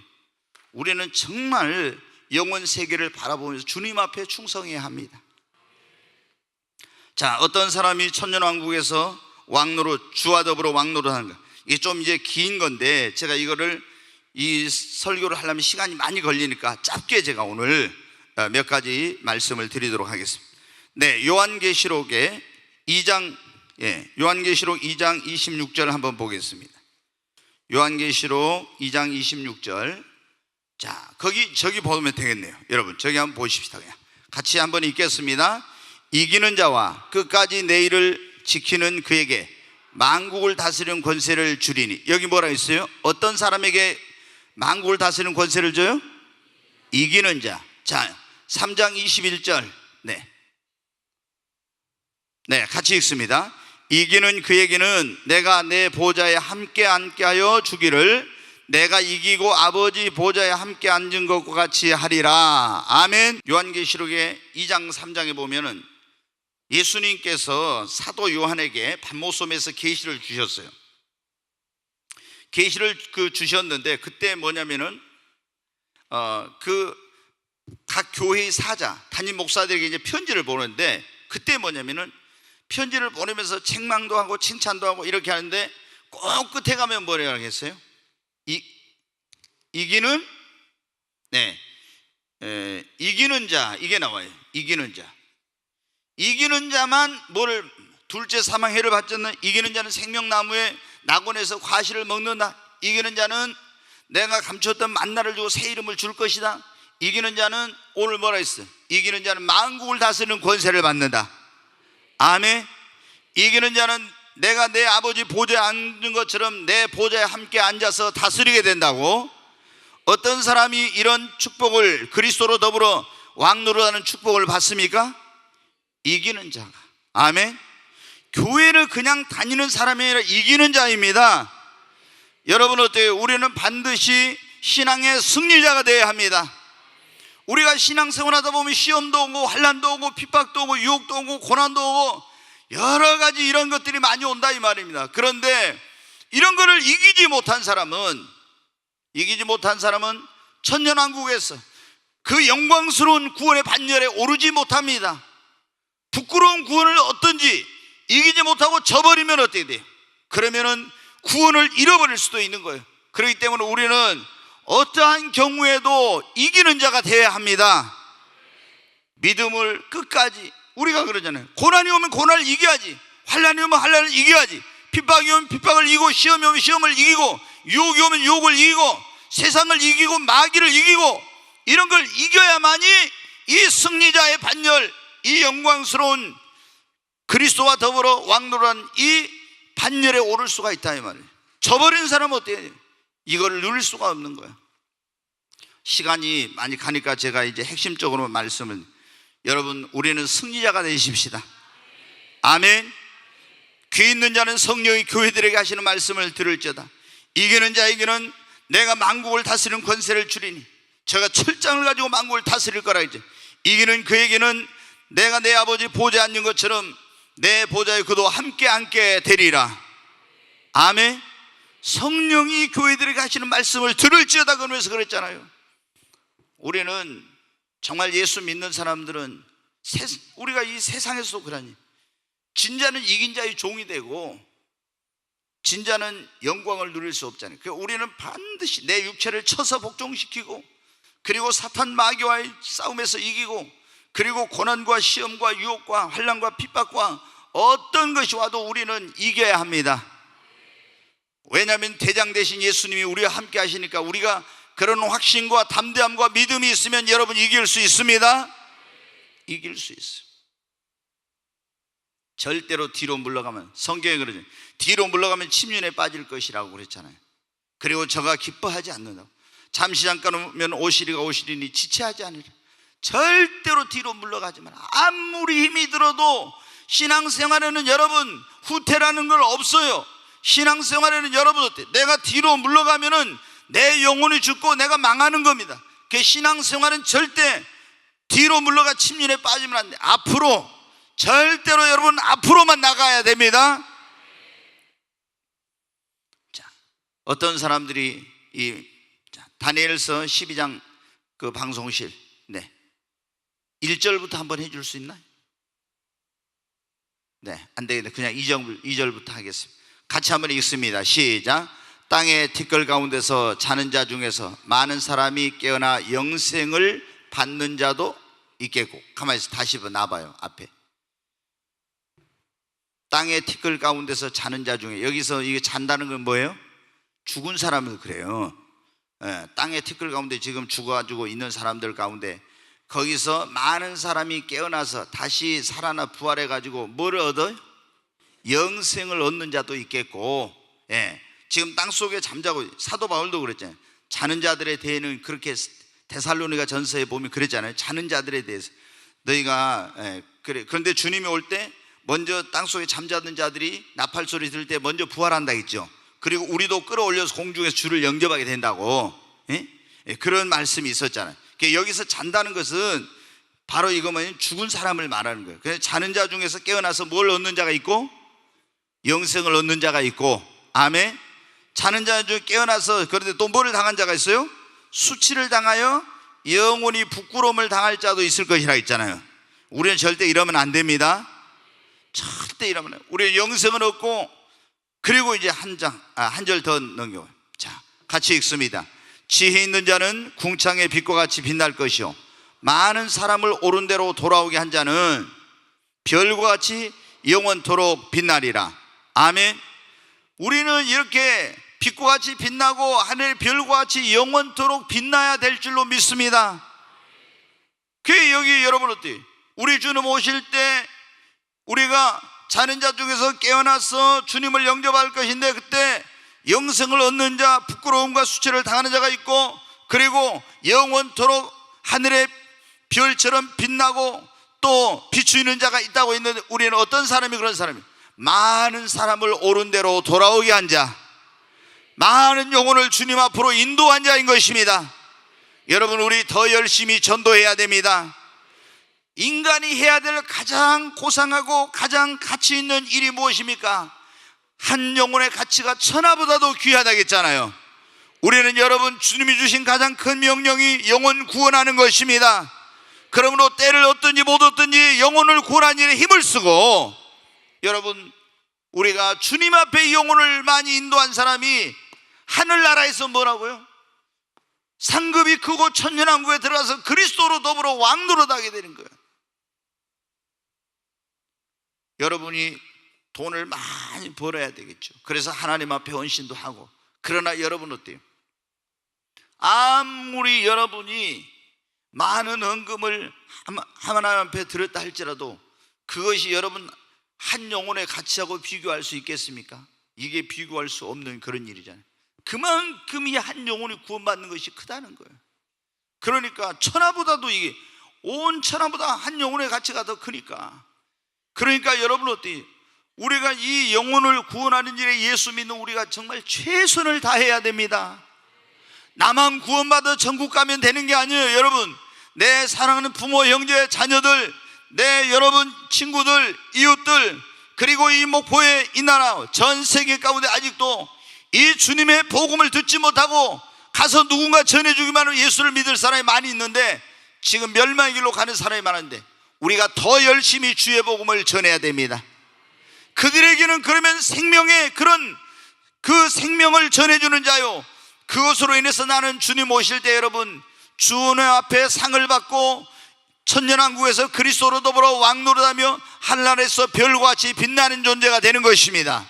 우리는 정말 영원 세계를 바라보면서 주님 앞에 충성해야 합니다. 자, 어떤 사람이 천년왕국에서 왕노릇, 주와 더불어 왕노릇 하는 거, 이게 좀 이제 긴 건데 제가 이거를 이 설교를 하려면 시간이 많이 걸리니까 짧게 제가 오늘 몇 가지 말씀을 드리도록 하겠습니다. 네, 요한계시록 2장 26절 한번 보겠습니다. 요한계시록 2장 26절. 자, 저기 보면 되겠네요. 여러분, 저기 한번 보십시다. 그냥 같이 한번 읽겠습니다. 이기는 자와 끝까지 내 일을 지키는 그에게 만국을 다스리는 권세를 주리니. 여기 뭐라 했어요? 어떤 사람에게 만국을 다스리는 권세를 줘요? 이기는 자. 자, 3장 21절. 네, 같이 읽습니다. 이기는 그에게는 내가 내 보좌에 함께 앉게 하여 주기를 내가 이기고 아버지 보좌에 함께 앉은 것과 같이 하리라. 아멘. 요한계시록의 2장 3장에 보면은 예수님께서 사도 요한에게 patmos섬에서 계시를 주셨어요. 계시를 주셨는데 그때 뭐냐면은 각 교회의 사자, 담임 목사들에게 이제 편지를 보는데 그때 뭐냐면은 편지를 보내면서 책망도 하고 칭찬도 하고 이렇게 하는데 꼭 끝에 가면 뭐라고 하겠어요? 이기는 자, 이게 나와요. 이기는 자. 이기는 자만 둘째 사망해를 받잖아요. 이기는 자는 생명나무의 낙원에서 과실을 먹는다. 이기는 자는 내가 감췄던 만나를 주고 새 이름을 줄 것이다. 이기는 자는 오늘 뭐라 했어? 이기는 자는 만국을 다스리는 권세를 받는다. 아멘. 이기는 자는 내가 내 아버지 보좌에 앉은 것처럼 내 보좌에 함께 앉아서 다스리게 된다고. 어떤 사람이 이런 축복을 그리스도로 더불어 왕노릇하는 축복을 받습니까? 이기는 자가. 아멘. 교회를 그냥 다니는 사람이 아니라 이기는 자입니다. 여러분 어때요? 우리는 반드시 신앙의 승리자가 되어야 합니다. 우리가 신앙생활하다 보면 시험도 오고 환난도 오고 핍박도 오고 유혹도 오고 고난도 오고 여러 가지 이런 것들이 많이 온다 이 말입니다. 그런데 이런 거를 이기지 못한 사람은 천년왕국에서 그 영광스러운 구원의 반열에 오르지 못합니다. 부끄러운 구원을 얻든지 이기지 못하고 져버리면 어떻게 돼요? 그러면은 구원을 잃어버릴 수도 있는 거예요. 그렇기 때문에 우리는 어떠한 경우에도 이기는 자가 되어야 합니다. 믿음을 끝까지. 우리가 그러잖아요. 고난이 오면 고난을 이겨야지. 환난이 오면 환난을 이겨야지. 핍박이 오면 핍박을 이기고 시험이 오면 시험을 이기고 유혹이 오면 유혹을 이기고 세상을 이기고 마귀를 이기고 이런 걸 이겨야만이 이 승리자의 반열, 이 영광스러운 그리스도와 더불어 왕노란 이 반열에 오를 수가 있다 이 말이에요. 저버린 사람은 어때요? 이걸 누릴 수가 없는 거예요. 시간이 많이 가니까 제가 이제 핵심적으로 말씀을, 여러분 우리는 승리자가 되십시다. 아멘. 귀 있는 자는 성령이 교회들에게 하시는 말씀을 들을지어다. 이기는 자에게는 내가 만국을 다스리는 권세를 주리니. 제가 철장을 가지고 만국을 다스릴 거라 했죠. 이기는 그에게는 내가 내 아버지 보좌에 앉는 것처럼 내 보좌에 그도 함께 앉게 되리라. 아멘. 성령이 교회들에게 하시는 말씀을 들을지어다 그러면서 그랬잖아요. 우리는 정말 예수 믿는 사람들은 우리가 이 세상에서도 그러니 진자는 이긴 자의 종이 되고 진자는 영광을 누릴 수 없잖아요. 그러니까 우리는 반드시 내 육체를 쳐서 복종시키고, 그리고 사탄 마귀와의 싸움에서 이기고, 그리고 고난과 시험과 유혹과 환난과 핍박과 어떤 것이 와도 우리는 이겨야 합니다. 왜냐하면 대장 되신 예수님이 우리와 함께 하시니까 우리가 그런 확신과 담대함과 믿음이 있으면 여러분 이길 수 있습니다. 이길 수 있어요. 절대로 뒤로 물러가면, 성경에 그러죠. 뒤로 물러가면 침륜에 빠질 것이라고 그랬잖아요. 그리고 저가 기뻐하지 않는다고. 잠시 잠깐이면 오시리가 오시리니 지체하지 않으리라. 절대로 뒤로 물러가지 마라. 아무리 힘이 들어도 신앙생활에는 여러분 후퇴라는 건 없어요. 신앙생활에는 여러분 어때? 내가 뒤로 물러가면은 내 영혼이 죽고 내가 망하는 겁니다. 그 신앙생활은 절대 뒤로 물러가 침륜에 빠지면 안 돼. 앞으로, 절대로 여러분 앞으로만 나가야 됩니다. 자, 어떤 사람들이 다니엘서 12장 그 방송실 1절부터 한번 해줄 수 있나요? 안 되겠네. 그냥 2절부터 하겠습니다. 같이 한번 읽습니다. 시작. 땅의 티끌 가운데서 자는 자 중에서 많은 사람이 깨어나 영생을 받는 자도 있겠고. 가만히 있어. 다시 나봐요. 앞에 땅의 티끌 가운데서 자는 자 중에, 여기서 이게 잔다는 건 뭐예요? 죽은 사람을 그래요. 땅의 티끌 가운데 지금 죽어가지고 있는 사람들 가운데 거기서 많은 사람이 깨어나서 다시 살아나 부활해가지고 뭐를 얻어요? 영생을 얻는 자도 있겠고. 지금 땅속에 잠자고, 사도 바울도 그랬잖아요. 자는 자들에 대해는 그렇게 데살로니가 전서에 보면 그랬잖아요. 자는 자들에 대해서 너희가 그래. 그런데 주님이 올 때 먼저 땅속에 잠자는 자들이 나팔 소리 들을 때 먼저 부활한다 했죠. 그리고 우리도 끌어올려서 공중에서 주를 영접하게 된다고, 그런 말씀이 있었잖아요. 여기서 잔다는 것은 바로 이거면 죽은 사람을 말하는 거예요. 그래서 자는 자 중에서 깨어나서 뭘 얻는 자가 있고 영생을 얻는 자가 있고. 아멘. 자는 자 중에 깨어나서, 그런데 또 뭐를 당한 자가 있어요? 수치를 당하여 영원히 부끄러움을 당할 자도 있을 것이라 했잖아요. 우리는 절대 이러면 안 됩니다. 절대 이러면 안 돼요. 우리는 영생을 얻고, 그리고 이제 한 절 더 넘겨요. 자, 같이 읽습니다. 지혜 있는 자는 궁창의 빛과 같이 빛날 것이요 많은 사람을 옳은 대로 돌아오게 한 자는 별과 같이 영원토록 빛나리라. 아멘. 우리는 이렇게 빛과 같이 빛나고 하늘의 별과 같이 영원토록 빛나야 될 줄로 믿습니다. 그 여기 여러분 어때요? 우리 주님 오실 때 우리가 자는 자 중에서 깨어나서 주님을 영접할 것인데, 그때 영생을 얻는 자, 부끄러움과 수치를 당하는 자가 있고, 그리고 영원토록 하늘의 별처럼 빛나고 또 비추이는 자가 있다고 했는데, 우리는 어떤 사람이 그런 사람이에요? 많은 사람을 옳은 대로 돌아오게 한 자, 많은 영혼을 주님 앞으로 인도한 자인 것입니다. 여러분, 우리 더 열심히 전도해야 됩니다. 인간이 해야 될 가장 고상하고 가장 가치 있는 일이 무엇입니까? 한 영혼의 가치가 천하보다도 귀하다고 했잖아요. 우리는 여러분 주님이 주신 가장 큰 명령이 영혼 구원하는 것입니다. 그러므로 때를 얻든지 못 얻든지 영혼을 구원하는 일에 힘을 쓰고, 여러분 우리가 주님 앞에 영혼을 많이 인도한 사람이 하늘나라에서 뭐라고요? 상급이 크고 천년왕국에 들어가서 그리스도로 더불어 왕노릇하게 되는 거예요. 여러분이 돈을 많이 벌어야 되겠죠. 그래서 하나님 앞에 헌신도 하고. 그러나 여러분 어때요? 아무리 여러분이 많은 헌금을 하나님 앞에 드렸다 할지라도 그것이 여러분 한 영혼의 가치하고 비교할 수 있겠습니까? 이게 비교할 수 없는 그런 일이잖아요. 그만큼 이 한 영혼이 구원받는 것이 크다는 거예요. 그러니까 천하보다도, 이게 온 천하보다 한 영혼의 가치가 더 크니까. 그러니까 여러분 어때요? 우리가 이 영혼을 구원하는 일에 예수 믿는 우리가 정말 최선을 다해야 됩니다. 나만 구원받아 천국 가면 되는 게 아니에요. 여러분, 내 사랑하는 부모, 형제, 자녀들, 내 여러분 친구들, 이웃들, 그리고 이 목포의 이 나라, 전 세계 가운데 아직도 이 주님의 복음을 듣지 못하고 가서 누군가 전해주기만 하면 예수를 믿을 사람이 많이 있는데, 지금 멸망의 길로 가는 사람이 많은데 우리가 더 열심히 주의 복음을 전해야 됩니다. 그들에게는 그러면 생명의 그 생명을 전해주는 자요, 그것으로 인해서 나는 주님 오실 때 여러분 주님 앞에 상을 받고 천년왕국에서 그리스도로 더불어 왕노릇하며 한나라에서 별과 같이 빛나는 존재가 되는 것입니다.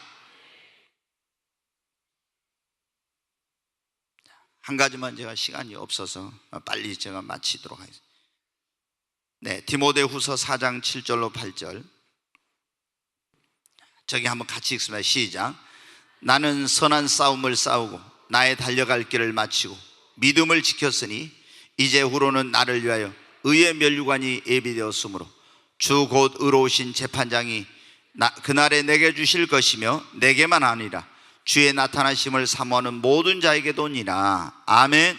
한 가지만, 제가 시간이 없어서 빨리 제가 마치도록 하겠습니다. 네, 디모데후서 4장 7절로 8절, 저기 한번 같이 읽습니다. 시작. 나는 선한 싸움을 싸우고 나의 달려갈 길을 마치고 믿음을 지켰으니 이제 후로는 나를 위하여 의의 면류관이 예비되었으므로 주 곧 의로우신 재판장이 그날에 내게 주실 것이며 내게만 아니라 주의 나타나심을 사모하는 모든 자에게도니라. 아멘.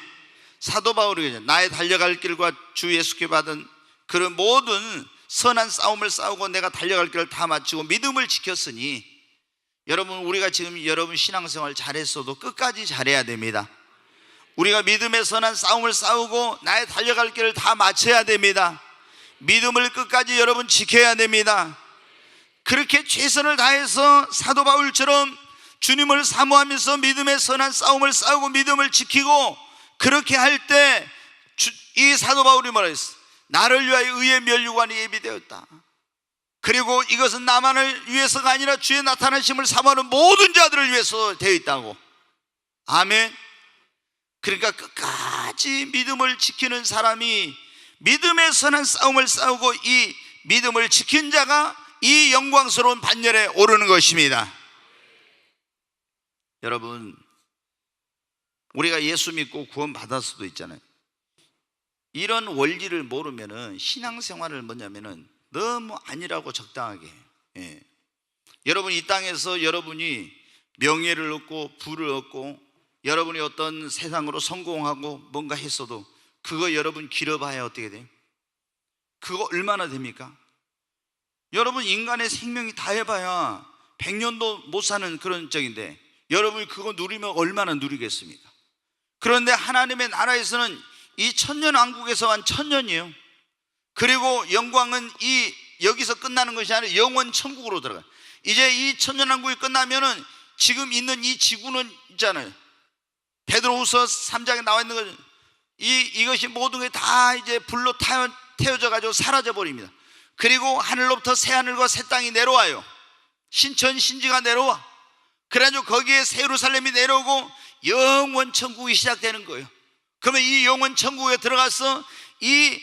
사도 바울이 나의 달려갈 길과 주 예수께 받은 그런 모든 선한 싸움을 싸우고 내가 달려갈 길을 다 마치고 믿음을 지켰으니, 여러분 우리가 지금 여러분 신앙생활 잘했어도 끝까지 잘해야 됩니다. 우리가 믿음의 선한 싸움을 싸우고 나의 달려갈 길을 다 마쳐야 됩니다. 믿음을 끝까지 여러분 지켜야 됩니다. 그렇게 최선을 다해서 사도 바울처럼 주님을 사모하면서 믿음의 선한 싸움을 싸우고 믿음을 지키고, 그렇게 할 때 이 사도 바울이 뭐라 했어? 나를 위하여 의의 면류관이 예비되었다. 그리고 이것은 나만을 위해서가 아니라 주의 나타나심을 사모하는 모든 자들을 위해서 되어 있다고. 아멘. 그러니까 끝까지 믿음을 지키는 사람이, 믿음의 선한 싸움을 싸우고 이 믿음을 지킨 자가 이 영광스러운 반열에 오르는 것입니다. 여러분, 우리가 예수 믿고 구원 받을 수도 있잖아요. 이런 원리를 모르면은 신앙생활을 뭐냐면은 너무 아니라고 적당하게 해요. 예. 여러분 이 땅에서 여러분이 명예를 얻고 부를 얻고 여러분이 어떤 세상으로 성공하고 뭔가 했어도 그거 여러분 길어봐야 어떻게 돼요? 그거 얼마나 됩니까? 여러분 인간의 생명이 다 해봐야 100년도 못 사는 그런 적인데 여러분이 그거 누리면 얼마나 누리겠습니까? 그런데 하나님의 나라에서는 이 천년왕국에서만 천년이에요. 그리고 영광은 여기서 끝나는 것이 아니라 영원 천국으로 들어가요. 이제 이 천년왕국이 끝나면은 지금 있는 이 지구는 있잖아요. 베드로후서 3장에 나와 있는 것, 이것이 모든 게 다 이제 불로 태워져 가지고 사라져 버립니다. 그리고 하늘로부터 새 하늘과 새 땅이 내려와요. 신천 신지가 내려와. 그래가지고 거기에 새 예루살렘이 내려오고 영원 천국이 시작되는 거예요. 그러면 이 영원 천국에 들어가서 이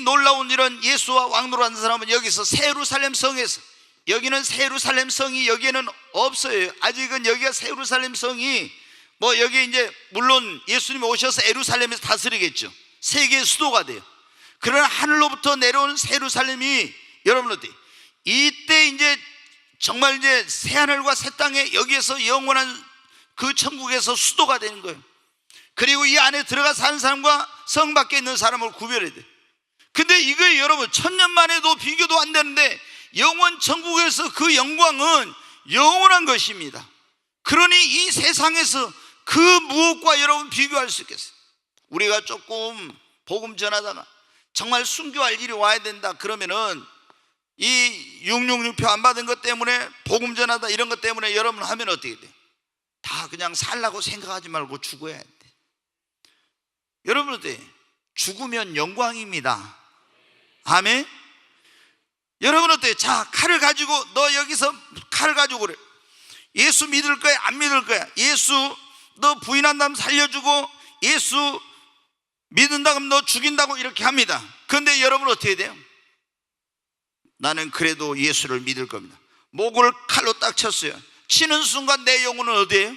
놀라운 이런 예수와 왕노라는 사람은 여기서 새 예루살렘 성에서, 여기는 새 예루살렘 성이 여기에는 없어요. 아직은 여기가 새 예루살렘 성이 뭐 여기 이제 물론 예수님이 오셔서 예루살렘에서 다스리겠죠. 세계의 수도가 돼요. 그러나 하늘로부터 내려온 새 예루살렘이 여러분 어때요? 이때 이제 정말 이제 새 하늘과 새 땅에 여기에서 영원한 그 천국에서 수도가 되는 거예요. 그리고 이 안에 들어가 사는 사람과 성 밖에 있는 사람을 구별해야 돼. 근데 이거 여러분 천년만 해도 비교도 안 되는데 영원 천국에서 그 영광은 영원한 것입니다. 그러니 이 세상에서 그 무엇과 여러분 비교할 수 있겠어요? 우리가 조금 복음 전하다가 정말 순교할 일이 와야 된다 그러면은 이 666표 안 받은 것 때문에 복음 전하다 이런 것 때문에 여러분 하면 어떻게 돼? 다 그냥 살라고 생각하지 말고 죽어야 돼. 여러분 어때? 죽으면 영광입니다. 아멘. 여러분 어때? 자, 칼을 가지고 너 여기서 칼을 가지고 그래. 예수 믿을 거야? 안 믿을 거야? 예수 너 부인한다면 살려주고 예수 믿는다 그러면 너 죽인다고 이렇게 합니다. 그런데 여러분 어떻게 돼요? 나는 그래도 예수를 믿을 겁니다. 목을 칼로 딱 쳤어요. 치는 순간 내 영혼은 어디예요?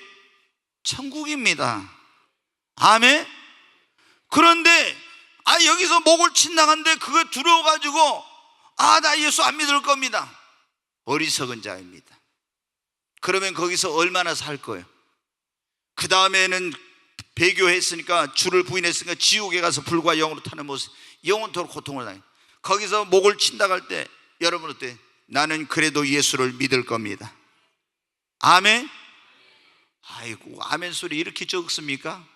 천국입니다. 아멘. 그런데 여기서 목을 친다는데 그거 두려워가지고 나 예수 안 믿을 겁니다. 어리석은 자입니다. 그러면 거기서 얼마나 살 거예요? 그 다음에는 배교했으니까 주를 부인했으니까 지옥에 가서 불과 영으로 타는 모습, 영원토록 고통을 당해요. 거기서 목을 친다고 할 때 여러분 어때? 나는 그래도 예수를 믿을 겁니다. 아멘. 아이고, 아멘 소리 이렇게 적습니까?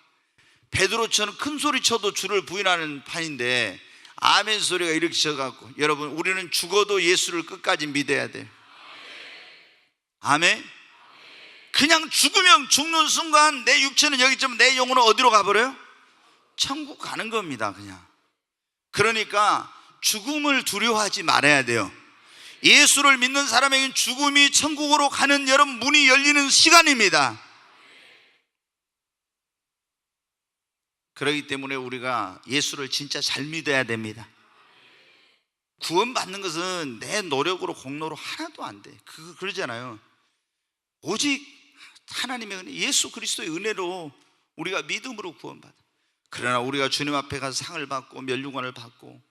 베드로처럼 큰 소리 쳐도 주를 부인하는 판인데 아멘 소리가 이렇게 적갖고, 여러분 우리는 죽어도 예수를 끝까지 믿어야 돼요. 아멘. 그냥 죽으면 죽는 순간 내 육체는 여기 있지만 내 영혼은 어디로 가버려요? 천국 가는 겁니다. 그냥. 그러니까 죽음을 두려워하지 말아야 돼요. 예수를 믿는 사람에게는 죽음이 천국으로 가는 여러분 문이 열리는 시간입니다. 그렇기 때문에 우리가 예수를 진짜 잘 믿어야 됩니다. 구원받는 것은 내 노력으로 공로로 하나도 안 돼. 그러잖아요. 오직 하나님의 은혜, 예수 그리스도의 은혜로 우리가 믿음으로 구원받아. 그러나 우리가 주님 앞에 가서 상을 받고 면류관을 받고,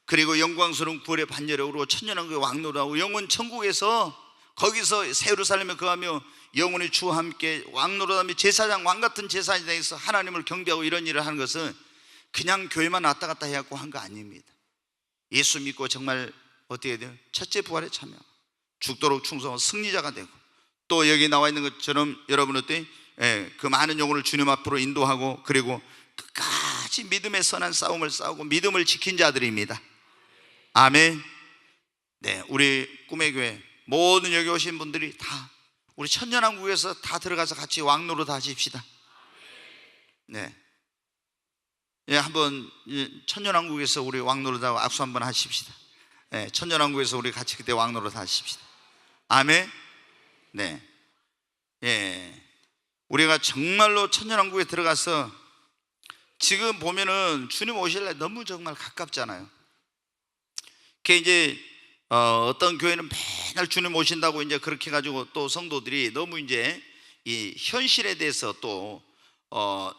그리고 영광스러운 구원의 반열에 천년왕국의 왕노라고 영원 천국에서 거기서 새 예루살렘에 거하며 영원히 주와 함께 왕노릇하며 제사장, 왕같은 제사장에서 하나님을 경배하고 이런 일을 하는 것은 그냥 교회만 왔다 갔다 해갖고 한 거 아닙니다. 예수 믿고 정말 어떻게 해야 돼요? 첫째 부활에 참여, 죽도록 충성하고 승리자가 되고, 또 여기 나와 있는 것처럼 여러분 어때? 그 많은 영혼을 주님 앞으로 인도하고, 그리고 끝까지 믿음의 선한 싸움을 싸우고 믿음을 지킨 자들입니다. 아멘. 네, 우리 꿈의 교회 모든 여기 오신 분들이 다 우리 천년왕국에서 다 들어가서 같이 왕노릇 하십시다. 네, 한번 천년왕국에서 우리 왕노릇하고 악수 한번 하십시다. 네, 천년왕국에서 우리 같이 그때 왕노릇 하십시다. 아멘. 네, 우리가 정말로 천년왕국에 들어가서 지금 보면은 주님 오실 날 너무 정말 가깝잖아요. 그게 이제 어떤 교회는 맨날 주님 오신다고 이제 그렇게 가지고 또 성도들이 너무 이제 이 현실에 대해서 또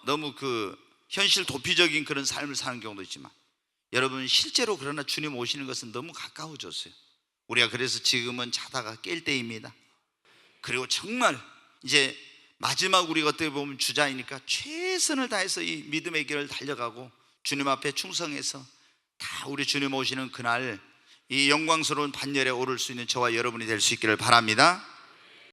너무 그 현실 도피적인 그런 삶을 사는 경우도 있지만, 여러분 실제로 그러나 주님 오시는 것은 너무 가까워졌어요. 우리가 그래서 지금은 자다가 깰 때입니다. 그리고 정말 이제 마지막 우리가 어떻게 보면 주자이니까 최선을 다해서 이 믿음의 길을 달려가고 주님 앞에 충성해서 다 우리 주님 오시는 그날 이 영광스러운 반열에 오를 수 있는 저와 여러분이 될 수 있기를 바랍니다.